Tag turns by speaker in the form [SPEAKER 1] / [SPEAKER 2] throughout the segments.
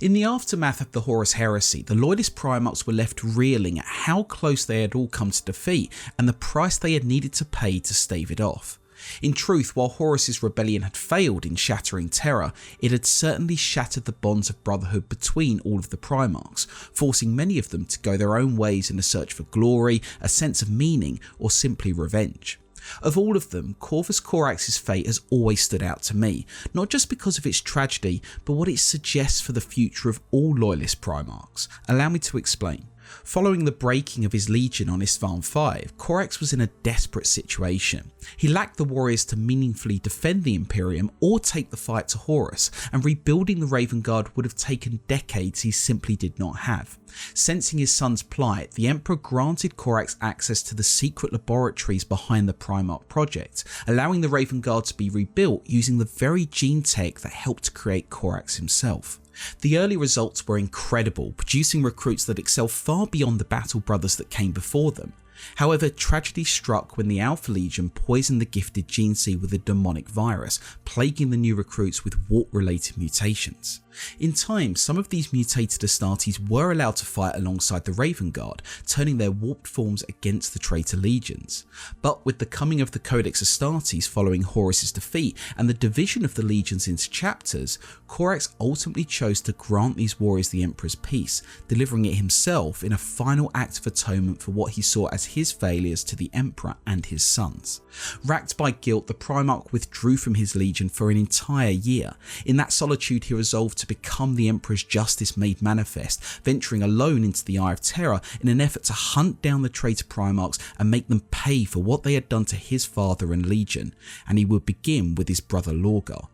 [SPEAKER 1] In the aftermath of the Horus Heresy, the Loyalist Primarchs were left reeling at how close they had all come to defeat and the price they had needed to pay to stave it off. In truth, while Horus's rebellion had failed in shattering Terra, it had certainly shattered the bonds of brotherhood between all of the Primarchs, forcing many of them to go their own ways in a search for glory, a sense of meaning, or simply revenge. Of all of them, Corvus Corax's fate has always stood out to me, not just because of its tragedy, but what it suggests for the future of all Loyalist Primarchs. Allow me to explain. Following the breaking of his legion on Isstvan V, Corax was in a desperate situation. He lacked the warriors to meaningfully defend the Imperium or take the fight to Horus, and rebuilding the Raven Guard would have taken decades he simply did not have. Sensing his son's plight, the Emperor granted Corax access to the secret laboratories behind the Primarch project, allowing the Raven Guard to be rebuilt using the very gene tech that helped create Corax himself. The early results were incredible, producing recruits that excel far beyond the battle brothers that came before them. However, tragedy struck when the Alpha Legion poisoned the gifted gene seed with a demonic virus, plaguing the new recruits with warp-related mutations. In time, some of these mutated Astartes were allowed to fight alongside the Raven Guard, turning their warped forms against the traitor legions. But with the coming of the Codex Astartes following Horus's defeat and the division of the legions into chapters, Corax ultimately chose to grant these warriors the Emperor's peace, delivering it himself in a final act of atonement for what he saw as his failures to the Emperor and his sons. Racked by guilt, the Primarch withdrew from his legion for an entire year. In that solitude, he resolved to become the Emperor's justice made manifest, venturing alone into the Eye of Terra in an effort to hunt down the traitor Primarchs and make them pay for what they had done to his father and legion, and he would begin with his brother Lorgar.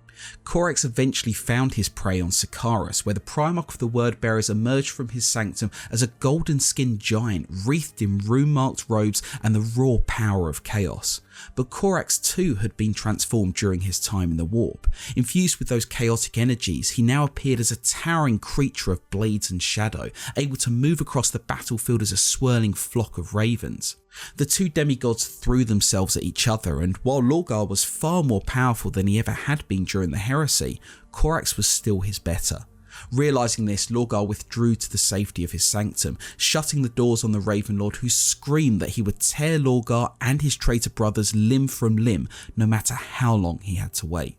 [SPEAKER 1] Corax eventually found his prey on Sikaris, where the Primarch of the Word-Bearers emerged from his sanctum as a golden-skinned giant wreathed in rune-marked robes and the raw power of chaos. But Corax too had been transformed during his time in the warp. Infused with those chaotic energies, he now appeared as a towering creature of blades and shadow, able to move across the battlefield as a swirling flock of ravens. The two demigods threw themselves at each other, and while Lorgar was far more powerful than he ever had been during the Heresy, Corax was still his better. Realising this, Lorgar withdrew to the safety of his sanctum, shutting the doors on the Raven Lord, who screamed that he would tear Lorgar and his traitor brothers limb from limb, no matter how long he had to wait.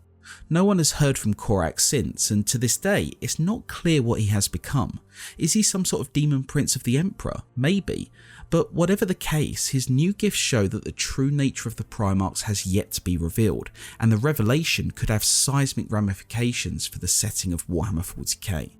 [SPEAKER 1] No one has heard from Corax since, and to this day, it's not clear what he has become. Is he some sort of demon prince of the Emperor? Maybe. But whatever the case, his new gifts show that the true nature of the Primarchs has yet to be revealed, and the revelation could have seismic ramifications for the setting of Warhammer 40k.